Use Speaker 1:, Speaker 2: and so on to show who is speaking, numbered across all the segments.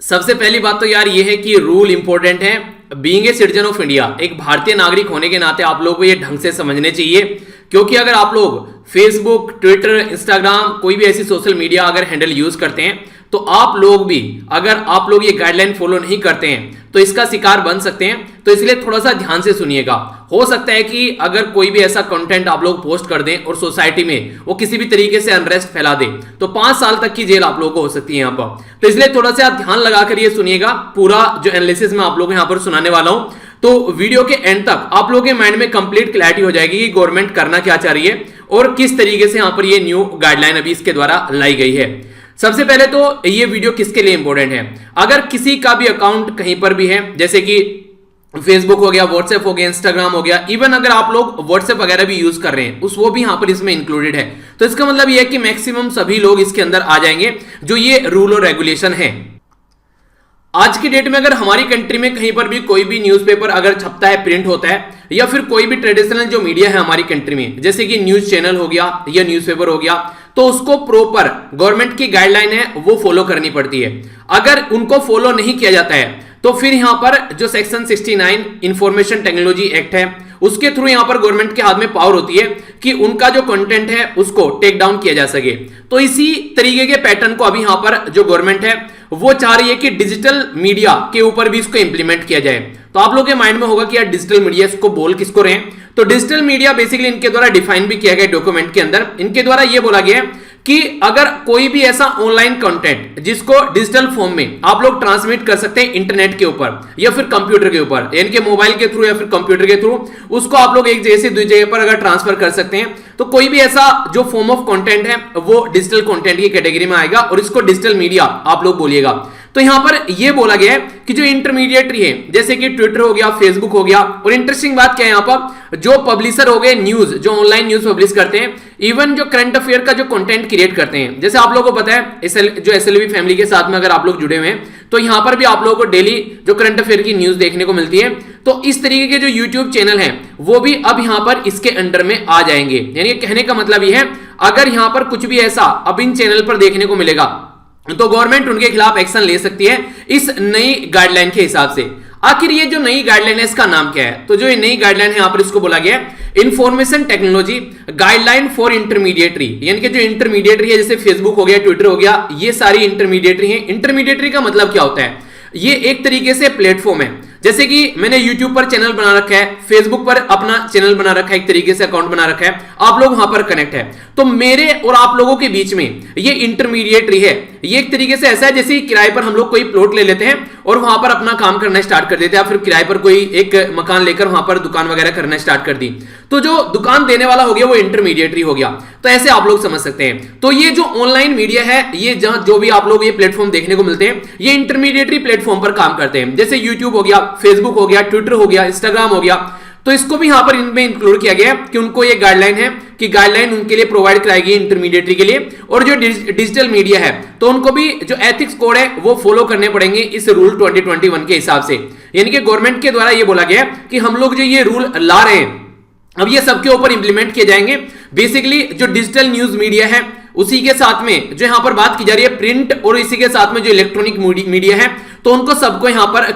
Speaker 1: सबसे पहली बात तो यार ये है कि रूल इंपॉर्टेंट है। Being a citizen of India, एक भारतीय नागरिक होने के नाते आप लोगों को ये ढंग से समझने चाहिए, क्योंकि अगर आप लोग फेसबुक, ट्विटर, इंस्टाग्राम, कोई भी ऐसी सोशल मीडिया अगर हैंडल यूज करते हैं तो आप लोग भी, अगर आप लोग ये गाइडलाइन फॉलो नहीं करते हैं तो इसका शिकार बन सकते हैं। तो इसलिए थोड़ा सा ध्यान से सुनिएगा। हो सकता है कि अगर कोई भी ऐसा कंटेंट आप लोग पोस्ट कर दें और सोसाइटी में वो किसी भी तरीके से अनरेस्ट फैला दे तो 5 साल तक की जेल आप लोगों को हो सकती है यहाँ पर। तो इसलिए थोड़ा सा आप ध्यान लगाकर ये सुनिएगा। पूरा जो एनालिसिस मैं आप लोगों को यहाँ पर सुनाने वाला हूं, तो वीडियो के एंड तक आप लोगों के माइंड में कंप्लीट क्लैरिटी हो जाएगी कि गवर्नमेंट करना क्या चाह रही है और किस तरीके से यहाँ पर ये न्यू गाइडलाइन अभी इसके द्वारा लाई गई है। सबसे पहले तो ये वीडियो किसके लिए इंपॉर्टेंट है? अगर किसी का भी अकाउंट कहीं पर भी है, जैसे कि फेसबुक हो गया, व्हाट्सएप हो गया, इंस्टाग्राम हो गया, इवन अगर आप लोग व्हाट्सएप वगैरह भी यूज कर रहे हैं उस वो भी यहां पर इसमें इंक्लूडेड है। तो इसका मतलब ये है कि मैक्सिमम सभी लोग इसके अंदर आ जाएंगे जो ये रूल और रेगुलेशन है। आज की डेट में अगर हमारी कंट्री में कहीं पर भी कोई भी न्यूज़पेपर अगर छपता है, प्रिंट होता है, या फिर कोई भी ट्रेडिशनल जो मीडिया है हमारी कंट्री में, जैसे कि न्यूज चैनल हो गया या न्यूज़पेपर हो गया, तो उसको प्रॉपर गवर्नमेंट की गाइडलाइन है वो फॉलो करनी पड़ती है। अगर उनको फॉलो नहीं किया जाता है तो फिर यहां पर जो सेक्शन 69 इंफॉर्मेशन टेक्नोलॉजी एक्ट है उसके थ्रू यहां पर गवर्नमेंट के हाथ में पावर होती है कि उनका जो कंटेंट है उसको टेक डाउन किया जा सके। तो इसी तरीके के पैटर्न को अभी यहां पर जो गवर्नमेंट है वो चाह रही है कि डिजिटल मीडिया के ऊपर भी इसको इंप्लीमेंट किया जाए। तो आप लोगों के माइंड में होगा कि यार डिजिटल मीडिया इसको बोल किसको रहे हैं? तो डिजिटल मीडिया बेसिकली इनके द्वारा डिफाइन भी किया गया डॉक्यूमेंट के अंदर। इनके द्वारा यह बोला गया है कि अगर कोई भी ऐसा ऑनलाइन कंटेंट जिसको डिजिटल फॉर्म में आप लोग ट्रांसमिट कर सकते हैं इंटरनेट के ऊपर या फिर कंप्यूटर के ऊपर, यानी कि मोबाइल के थ्रू या फिर कंप्यूटर के थ्रू, उसको आप लोग एक जगह से दूसरी जगह पर अगर ट्रांसफर कर सकते हैं, तो कोई भी ऐसा जो फॉर्म ऑफ कंटेंट है वो डिजिटल कंटेंट की कैटेगरी में आएगा और इसको डिजिटल मीडिया आप लोग बोलिएगा। तो यहां पर यह बोला गया है कि जो इंटरमीडिएटरी है, जैसे कि ट्विटर हो गया, फेसबुक हो गया, और इंटरेस्टिंग बात क्या है यहां पर, जो पब्लिशर हो गए न्यूज, जो ऑनलाइन न्यूज पब्लिश करते हैं, इवन जो करंट अफेयर का जो कंटेंट क्रिएट करते हैं, जैसे आप लोगों को पता है जो एसएलवी फैमिली के साथ में अगर आप लोग जुड़े हुए हैं तो यहां पर भी आप लोगों को डेली जो करंट अफेयर की न्यूज देखने को मिलती है। तो इस तरीके के जो यूट्यूब चैनल हैं वो भी अब यहां पर इसके अंडर में आ जाएंगे। यानी कहने का मतलब यह है, अगर यहां पर कुछ भी ऐसा अब इन चैनल पर देखने को मिलेगा तो गवर्नमेंट उनके खिलाफ एक्शन ले सकती है इस नई गाइडलाइन के हिसाब से। आखिर ये जो नई गाइडलाइन है इसका नाम क्या है? तो जो ये नई गाइडलाइन है यहां पर इसको बोला गया है information technology guideline for intermediary. यानी कि जो इंटरमीडिएटरी है, जैसे फेसबुक हो गया, ट्विटर हो गया, ये सारी इंटरमीडिएटरी है। इंटरमीडिएटरी का मतलब क्या होता है? ये एक तरीके से प्लेटफॉर्म है। जैसे कि मैंने YouTube पर चैनल बना रखा है, फेसबुक पर अपना चैनल बना रखा है, एक तरीके से अकाउंट बना रखा है, आप लोग वहां पर कनेक्ट है, तो मेरे और आप लोगों के बीच में ये इंटरमीडिएटरी है। ये एक तरीके से ऐसा है जैसे किराए पर हम लोग कोई प्लॉट ले लेते हैं और वहां पर अपना काम करना स्टार्ट कर देते हैं, फिर किराए पर कोई एक मकान लेकर वहां पर दुकान वगैरह करना स्टार्ट कर दी, तो जो दुकान देने वाला हो गया वो इंटरमीडिएटरी हो गया। तो ऐसे आप लोग समझ सकते हैं। तो ये जो ऑनलाइन मीडिया है, ये जहां जो भी आप लोग ये प्लेटफॉर्म देखने को मिलते हैं, ये इंटरमीडिएटरी प्लेटफॉर्म पर काम करते हैं। जैसे यूट्यूब हो गया, फेसबुक हो गया, ट्विटर हो गया, इंस्टाग्राम हो गया, तो इसको भी यहां पर इनमें इंक्लूड किया गया है कि उनको ये गाइडलाइन है कि गाइडलाइन उनके लिए प्रोवाइड कराएगी इंटरमीडिएटरी के लिए। और जो डिजिटल मीडिया है तो उनको भी जो एथिक्स कोड है वो फॉलो करने पड़ेंगे इस रूल 2021 के हिसाब से। यानी कि गवर्नमेंट के द्वारा ये बोला गया है कि हम लोग जो ये रूल ला रहे हैं अब ये सबके ऊपर इंप्लीमेंट किए जाएंगे। बेसिकली जो डिजिटल न्यूज मीडिया है उसी के साथ में जो यहां पर बात की जा रही है प्रिंट, और इसी के साथ में जो इलेक्ट्रॉनिक मीडिया है, तो उनको सबको यहां पर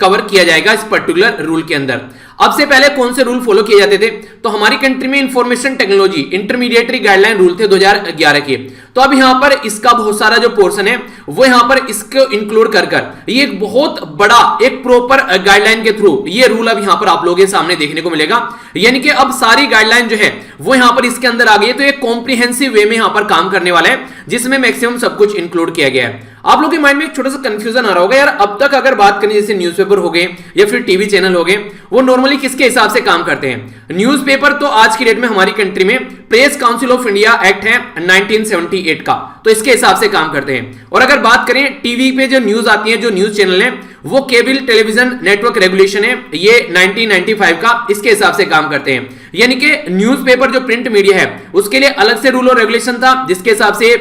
Speaker 1: कवर किया जाएगा इस पर्टिकुलर रूल के अंदर। अब से पहले कौन से रूल फॉलो किए जाते थे? तो हमारी कंट्री में information technology intermediary guideline rule थे 2011 के। तो अब यहां पर इसका बहुत सारा जो पोर्शन है वो यहां पर इसको इंक्लूड कर ये एक बहुत बड़ा एक प्रॉपर गाइडलाइन के थ्रू ये रूल अब यहां पर आप लोगों के सामने देखने को मिलेगा। यानी कि अब सारी गाइडलाइन जो है वो यहां पर इसके अंदर आ गई है। तो एक कॉम्प्रिहेंसिव वे में यहां पर काम करने वाला है जिसमें मैक्सिमम सब कुछ इंक्लूड किया गया है। आप लोगों के माइंड में एक छोटा सा कंफ्यूजन आ रहा होगा, यार अब तक अगर बात करें जैसे न्यूज़पेपर हो गए या फिर टीवी चैनल हो गए, वो नॉर्मली किसके हिसाब से काम करते हैं? न्यूज़पेपर तो आज की डेट में हमारी कंट्री में press council of India act है 1978 का, तो इसके हिसाब से काम करते हैं। और अगर बात करें टीवी पे जो न्यूज आती है, जो न्यूज चैनल है, वो केबल टेलीविजन नेटवर्क रेगुलेशन है, ये 1995 का, इसके हिसाब से काम करते हैं। यानी कि न्यूज़पेपर जो प्रिंट मीडिया है उसके लिए अलग से रूल और रेगुलेशन था जिसके हिसाब से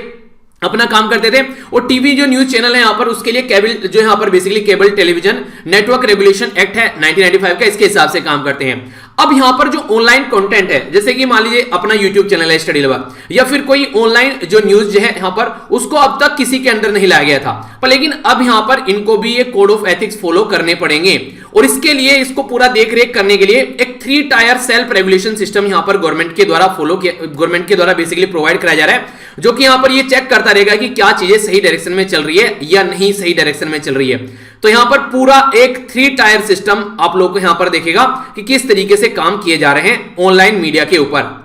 Speaker 1: अपना काम करते थे। और टीवी जो न्यूज चैनल है यहां पर, उसके लिए केबल जो यहां पर basically cable television network regulation act है 1995 का, इसके हिसाब से काम करते हैं। अब यहां पर जो ऑनलाइन कंटेंट है, जैसे कि मान लीजिए अपना यूट्यूब चैनल है स्टडी लवर, या फिर कोई ऑनलाइन जो न्यूज जो है यहां पर, उसको अब तक किसी के अंदर नहीं लाया गया था, पर लेकिन अब यहां पर इनको भी ये कोड ऑफ एथिक्स फॉलो करने पड़ेंगे। और इसके लिए इसको पूरा देख रेख करने के लिए एक 3 टायर सेल्फ रेगुलेशन सिस्टम यहां पर गवर्नमेंट के द्वारा गवर्नमेंट के द्वारा बेसिकली प्रोवाइड कराया जा रहा है, जो कि यहां पर ये चेक करता रहेगा कि क्या चीजें सही डायरेक्शन में चल रही है या नहीं सही डायरेक्शन में चल रही है। तो यहां पर पूरा एक 3 टायर सिस्टम आप लोग को यहां पर देखेगा कि किस तरीके से काम किए जा रहे हैं ऑनलाइन मीडिया के ऊपर।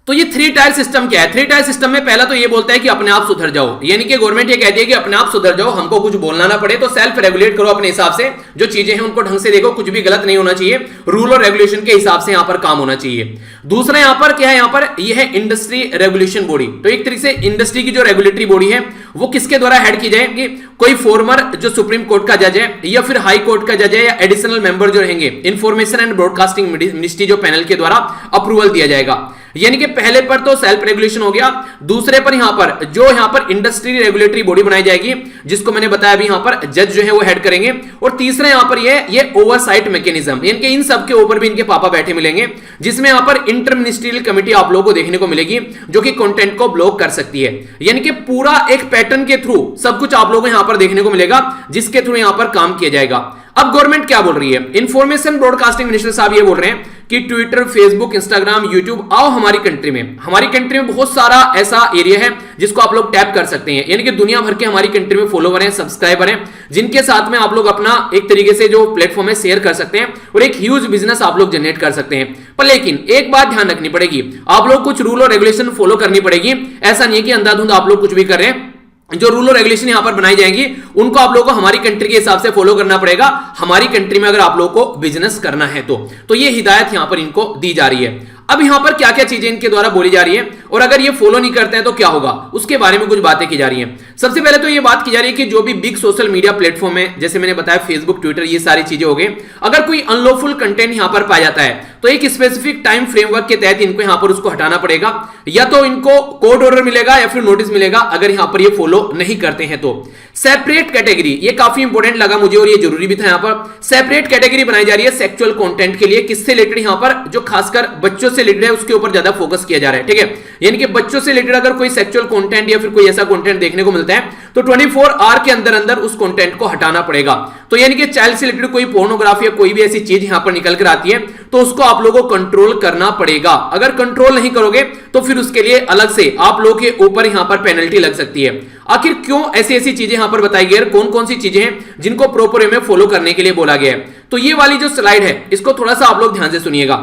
Speaker 1: तो ये 3 टायर सिस्टम क्या है? 3 टायर सिस्टम में पहला तो ये बोलता है कि अपने आप सुधर जाओ, यानी कि गवर्नमेंट ये कहती है कि अपने आप सुधर जाओ, हमको कुछ बोलना ना पड़े, तो सेल्फ रेगुलेट करो अपने हिसाब से, जो चीजें हैं उनको ढंग से देखो, कुछ भी गलत नहीं होना चाहिए, रूल और रेगुलेशन के हिसाब से यहां पर काम होना चाहिए। दूसरा यहां पर क्या है, यहां पर यह है इंडस्ट्री रेगुलेशन बॉडी। तो एक तरीके से इंडस्ट्री की जो रेगुलेटरी बॉडी है वो किसके द्वारा हेड की जाएगी? कोई फॉर्मर जो सुप्रीम कोर्ट का जज है या फिर हाई कोर्ट का जज है या एडिशनल मेंबर जो रहेंगे, इंफॉर्मेशन एंड ब्रॉडकास्टिंग मिनिस्ट्री जो पैनल के द्वारा अप्रूवल दिया जाएगा। यानी कि पहले पर तो सेल्फ रेगुलेशन हो गया, दूसरे पर यहां पर इंडस्ट्री रेगुलेटरी बॉडी बनाई जाएगी, जिसको मैंने बताया अभी, यहां पर जज जो है वो हेड करेंगे। और तीसरा यहां पर ये ओवरसाइट मैकेनिज्म, यानी कि इन सब के ऊपर भी इनके पापा बैठे मिलेंगे, जिसमें यहां पर इंटर मिनिस्ट्रियल कमेटी आप लोगों को देखने को मिलेगी, जो कि कंटेंट को ब्लॉक कर सकती है। यानी कि पूरा एक पैटर्न के थ्रू सब कुछ आप लोगों को यहां पर देखने को मिलेगा, जिसके थ्रू यहां पर काम किया जाएगा। अब गवर्नमेंट क्या बोल रही है? इंफॉर्मेशन ब्रॉडकास्टिंग मिनिस्टर साहब ये बोल रहे हैं कि ट्विटर, फेसबुक, इंस्टाग्राम, यूट्यूब आओ हमारी कंट्री में बहुत सारा ऐसा एरिया है जिसको आप लोग टैप कर सकते हैं, यानी कि दुनिया भर के हमारी कंट्री में फॉलोवर हैं, सब्सक्राइबर हैं, जिनके साथ में आप लोग अपना एक तरीके से जो प्लेटफॉर्म है शेयर कर सकते हैं और एक ह्यूज बिजनेस आप लोग जनरेट कर सकते हैं। पर लेकिन एक बात ध्यान रखनी पड़ेगी, आप लोग कुछ रूल और रेगुलेशन फॉलो करनी पड़ेगी। ऐसा नहीं है कि अंधाधुंध आप लोग कुछ भी कर रहे हैं। जो रूल और रेगुलेशन यहां पर बनाई जाएंगी उनको आप लोगों को हमारी कंट्री के हिसाब से फॉलो करना पड़ेगा, हमारी कंट्री में अगर आप लोगों को बिजनेस करना है तो ये हिदायत यहां पर इनको दी जा रही है। अब यहां पर क्या क्या चीजें इनके द्वारा बोली जा रही है और अगर ये फॉलो नहीं करते हैं तो क्या होगा, उसके बारे में कुछ बातें की जा रही हैं। सबसे पहले तो ये बात की जा रही है कि जो भी बिग सोशल मीडिया प्लेटफॉर्म है, जैसे मैंने बताया फेसबुक, ट्विटर, ये सारी चीजें हो गई, अगर कोई अनलॉफुल कंटेंट यहां पर पाया जाता है तो एक स्पेसिफिक टाइम फ्रेमवर्क के तहत इनको यहां पर उसको हटाना पड़ेगा, या तो इनको कोर्ट ऑर्डर मिलेगा या फिर नोटिस मिलेगा अगर यहां पर ये फॉलो नहीं करते हैं तो। सेपरेट कैटेगरी, ये काफी इंपॉर्टेंट लगा मुझे और ये जरूरी भी था। यहां पर सेपरेट कैटेगरी बनाई जा रही है सेक्सुअल कंटेंट के लिए, किससे रिलेटेड? यहां पर जो खासकर बच्चों से रिलेटेड है उसके ऊपर ज्यादा फोकस किया जा रहा है, ठीक है। यानी कि बच्चों से रिलेटेड अगर कोई सेक्सुअल कंटेंट या फिर कोई ऐसा कंटेंट देखने को मिलता है तो 24 आवर के अंदर अंदर उस कंटेंट को हटाना पड़ेगा। तो यानी कि चाइल्ड से रिलेटेड कोई पोर्नोग्राफी या कोई भी ऐसी चीज यहां पर निकल कर आती है तो उसको आप लोगों को कंट्रोल करना पड़ेगा। अगर कंट्रोल नहीं करोगे तो फिर उसके लिए अलग से आप लोगों के ऊपर यहां पर पेनल्टी लग सकती है। आखिर क्यों ऐसी ऐसी चीजें यहां पर बताई गई है, कौन कौन सी चीजें हैं जिनको प्रॉपर वे में फॉलो करने के लिए बोला गया है? तो ये वाली जो स्लाइड है इसको थोड़ा सा आप लोग ध्यान से सुनिएगा।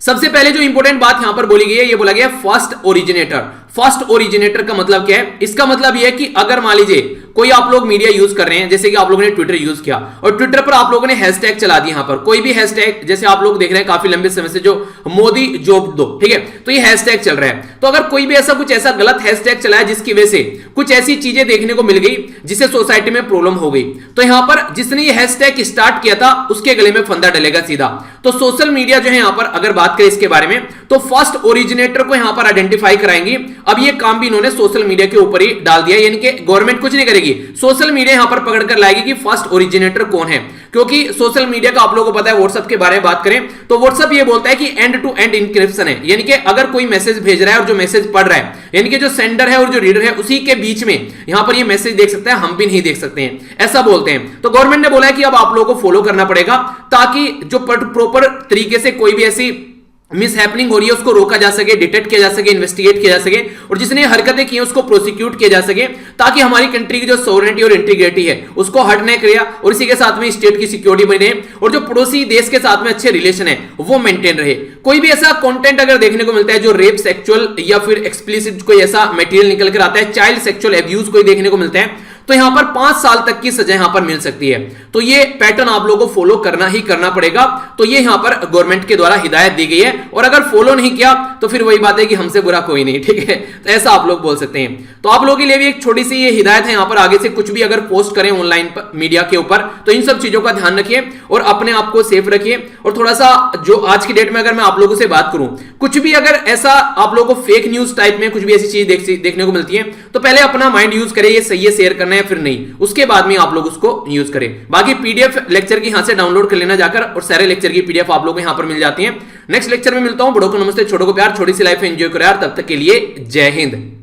Speaker 1: सबसे पहले जो इंपॉर्टेंट बात यहां पर बोली गई है, ये बोला गया फर्स्ट ओरिजिनेटर। फर्स्ट ओरिजिनेटर का मतलब क्या है? इसका मतलब यह है कि अगर मान लीजिए कोई आप लोग मीडिया यूज कर रहे हैं, जैसे कि आप लोगों ने ट्विटर यूज किया और ट्विटर पर आप लोगों ने हैशटैग चला दिया, यहां पर कोई भी हैशटैग, जैसे आप लोग देख रहे हैं काफी लंबे समय से जो मोदी जॉब दो, ठीक है, तो ये हैशटैग चल रहा है। तो अगर कोई भी ऐसा कुछ ऐसा गलत हैशटैग चलाया जिसकी वजह से कुछ ऐसी चीजें देखने को मिल गई जिससे सोसाइटी में प्रॉब्लम हो गई, तो यहां पर जिसने ये हैशटैग स्टार्ट किया था उसके गले में फंदा डलेगा सीधा। तो सोशल मीडिया जो है यहां पर अगर बात करें इसके बारे में तो फर्स्ट ओरिजिनेटर को यहां पर आइडेंटिफाई कराएंगी। अब ये काम भी इन्होंने सोशल मीडिया के ऊपर ही डाल दिया, यानी कि गवर्नमेंट कुछ नहीं करेगी, सोशल मीडिया यहां पर पकड़ कर लाएगी कि फर्स्ट ओरिजिनेटर कौन है। क्योंकि सोशल मीडिया का आप लोगों को पता है, व्हाट्सएप के बारे में बात करें तो व्हाट्सएप ये बोलता है कि एंड टू एंड इंक्रिप्शन है, यानी कि अगर कोई मैसेज भेज रहा है और जो मैसेज पढ़ रहा है, यानी कि जो सेंडर है और जो रीडर है, उसी के बीच में यहां पर ये मैसेज देख सकता है, हम भी नहीं देख सकते हैं, ऐसा बोलते हैं। तो गवर्नमेंट ने बोला है कि अब आप लोगों को फॉलो करना पड़ेगा ताकि जो प्रॉपर तरीके से कोई भी ऐसी मिस हैपनिंग हो रही है उसको रोका जा सके, डिटेक्ट किया जा सके, इन्वेस्टिगेट किया जा सके और जिसने हरकतें की हैं उसको प्रोसिक्यूट किया जा सके, ताकि हमारी कंट्री की जो सोवरेनिटी और इंटीग्रिटी है उसको हटने किया और इसी के साथ में स्टेट की सिक्योरिटी बनी रहे और जो पड़ोसी देश के साथ में अच्छे रिलेशन है वो मेंटेन रहे। कोई भी ऐसा कंटेंट अगर देखने को मिलता है जो रेप, सेक्सुअल या फिर एक्सप्लिसिट कोई ऐसा मटेरियल निकल कर आता है, चाइल्ड सेक्सुअल एब्यूज कोई देखने को मिलता है, तो यहां पर 5 साल तक की सजा यहां पर मिल सकती है। तो ये पैटर्न आप लोगों को फॉलो करना ही करना पड़ेगा। तो ये यहां पर गवर्नमेंट के द्वारा हिदायत दी गई है, और अगर फॉलो नहीं किया तो फिर वही बात है कि हमसे बुरा कोई नहीं, ठीक है। तो ऐसा आप लोग बोल सकते हैं। तो आप लोगों के लिए भी एक छोटी सी ये हिदायत है, यहां पर आगे से कुछ भी अगर पोस्ट करें ऑनलाइन मीडिया के ऊपर तो इन सब चीजों का ध्यान रखिए और अपने आप को सेफ रखिए। और थोड़ा सा जो आज की डेट में अगर मैं आप लोगों से बात करूं, कुछ भी अगर ऐसा आप लोगों को फेक न्यूज टाइप में कुछ भी ऐसी चीज देखने को मिलती है तो पहले अपना माइंड यूज करें, ये सही है शेयर करना है फिर नहीं, उसके बाद में आप लोग उसको यूज करें। बाकी पीडीएफ लेक्चर की यहां से डाउनलोड कर लेना जाकर, और सारे लेक्चर की पीडीएफ आप लोगों को यहां पर मिल जाती है। नेक्स्ट लेक्चर में मिलता हूं। बड़ों को नमस्ते, छोटों को प्यार, छोटी सी लाइफ एंजॉय करो यार। तब तक के लिए जय हिंद।